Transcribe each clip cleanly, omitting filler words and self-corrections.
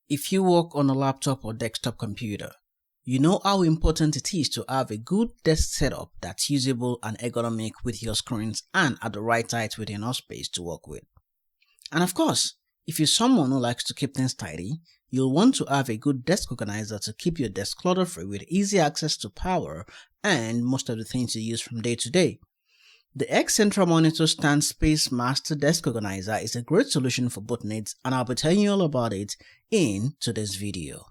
If you work on a laptop or desktop computer, you know how important it is to have a good desk setup that's usable and ergonomic with your screens and at the right height with enough space to work with. And of course, if you're someone who likes to keep things tidy, you'll want to have a good desk organizer to keep your desk clutter-free with easy access to power and most of the things you use from day to day. The X Central Monitor Stand Space Master Desk Organizer is a great solution for both needs, and I'll be telling you all about it in today's video.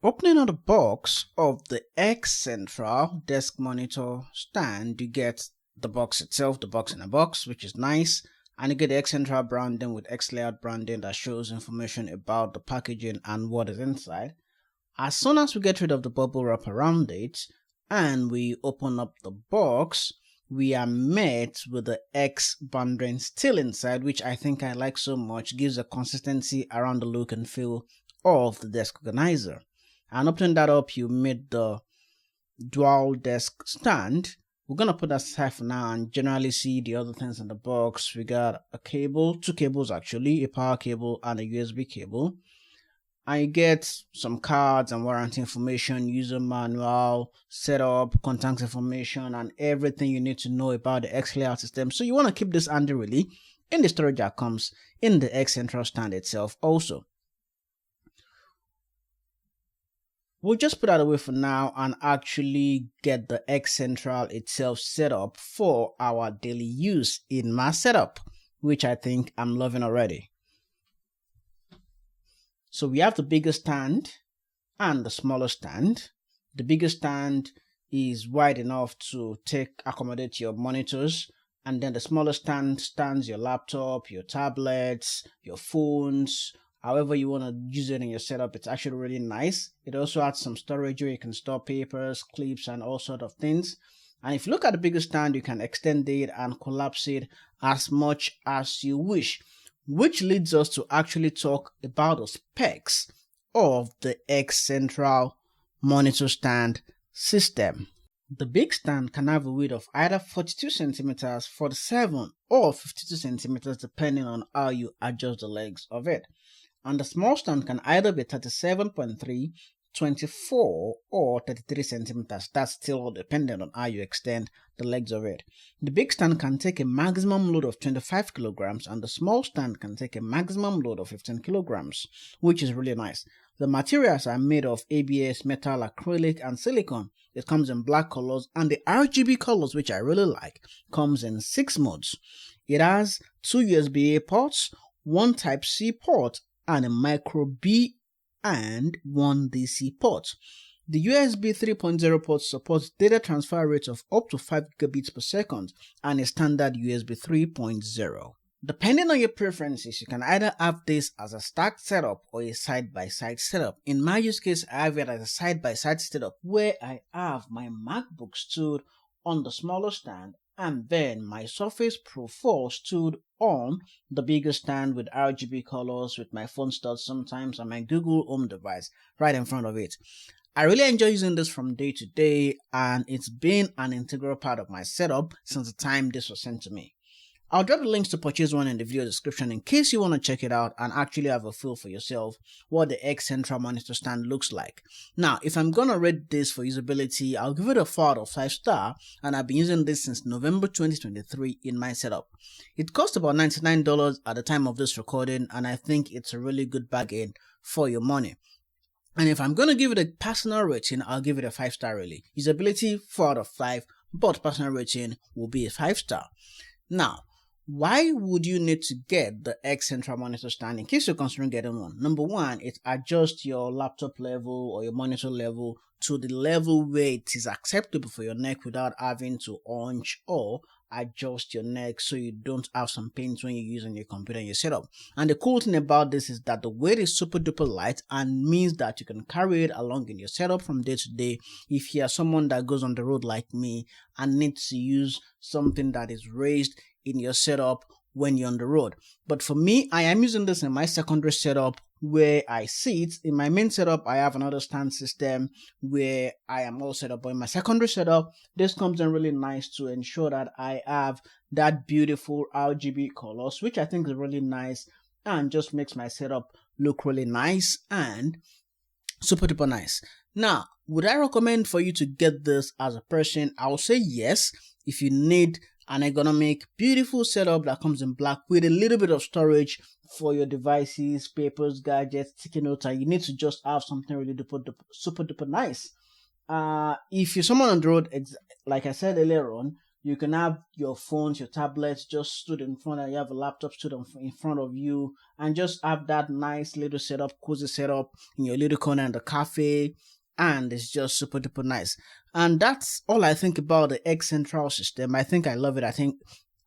Opening up the box of the X Central Desk Monitor Stand, you get the box itself, the box in a box, which is nice, and you get the X Central branding with X Layout branding that shows information about the packaging and what is inside. As soon as we get rid of the bubble wrap around it and we open up the box, we are met with the X banding still inside, which I think I like so much, gives a consistency around the look and feel of the desk organizer. And opening that up, you made the dual desk stand. We're going to put that aside for now and generally see the other things in the box. We got a cable, two cables actually, a power cable and a USB cable. And you get some cards and warranty information, user manual, setup, contact information, and everything you need to know about the X layout system. So you want to keep this handy really in the storage that comes in the X Central stand itself also. We'll just put that away for now and actually get the X Central itself set up for our daily use in my setup, which I think I'm loving already. So we have the bigger stand and the smaller stand. The bigger stand is wide enough to accommodate your monitors, and then the smaller stand stands your laptop, your tablets, your phones, however you want to use it in your setup. It's actually really nice. It also has some storage where you can store papers, clips, and all sorts of things. And if you look at the bigger stand, you can extend it and collapse it as much as you wish, which leads us to actually talk about the specs of the X Central Monitor Stand system. The big stand can have a width of either 42 cm, 47 or 52 cm depending on how you adjust the legs of it. And the small stand can either be 37.3, 24 or 33 centimeters. That's still dependent on how you extend the legs of it. The big stand can take a maximum load of 25 kilograms and the small stand can take a maximum load of 15 kilograms, which is really nice. The materials are made of ABS, metal, acrylic, and silicone. It comes in black colors, and the RGB colors, which I really like, comes in 6 modes. It has 2 USB-A ports, 1 Type-C port, and a micro B and 1 DC port. The USB 3.0 port supports data transfer rates of up to 5 gigabits per second and a standard USB 3.0. Depending on your preferences, you can either have this as a stacked setup or a side-by-side setup. In my use case, I have it as a side-by-side setup where I have my MacBook stood on the smaller stand and then my Surface Pro 4 stood on the bigger stand with RGB colors, with my phone stored sometimes and my Google Home device right in front of it. I really enjoy using this from day to day, and it's been an integral part of my setup since the time this was sent to me. I'll drop the links to purchase one in the video description in case you want to check it out and actually have a feel for yourself what the X Central Monitor Stand looks like. Now, if I'm gonna rate this for usability, I'll give it a 4 out of 5 star, and I've been using this since November 2023 in my setup. It cost about $99 at the time of this recording, and I think it's a really good bargain for your money. And if I'm gonna give it a personal rating, I'll give it a 5 star really. Usability 4 out of 5, but personal rating will be a 5 star. Now, why would you need to get the X Central Monitor Stand in case you're considering getting one? Number one, it adjusts your laptop level or your monitor level to the level where it is acceptable for your neck without having to hunch or adjust your neck so you don't have some pains when you're using your computer and your setup. And the cool thing about this is that the weight is super duper light and means that you can carry it along in your setup from day to day if you are someone that goes on the road like me and needs to use something that is raised in your setup when you're on the road. But for me, I am using this in my secondary setup where I sit. In my main setup, I have another stand system where I am all set up. But in my secondary setup, this comes in really nice to ensure that I have that beautiful RGB colors, which I think is really nice and just makes my setup look really nice and super duper nice. Now, would I recommend for you to get this as a person? I would say yes. If you need an ergonomic, beautiful setup that comes in black with a little bit of storage for your devices, papers, gadgets, sticky notes, and you need to just have something really super duper nice. If you're someone on the road, like I said earlier on, you can have your phones, your tablets just stood in front, and you have a laptop stood in front of you, and just have that nice little setup, cozy setup in your little corner in the cafe, and it's just super duper nice. And that's all I think about the X Central system. I think I love it. I think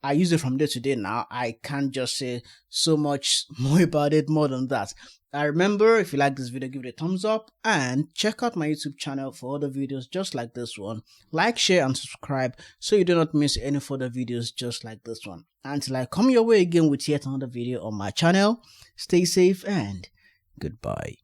I use it from day to day now. I can't just say so much more about it more than that. I remember, if you like this video, give it a thumbs up and check out my YouTube channel for other videos just like this one. Like, share, and subscribe so you do not miss any further videos just like this one. Until I come your way again with yet another video on my channel, stay safe and goodbye.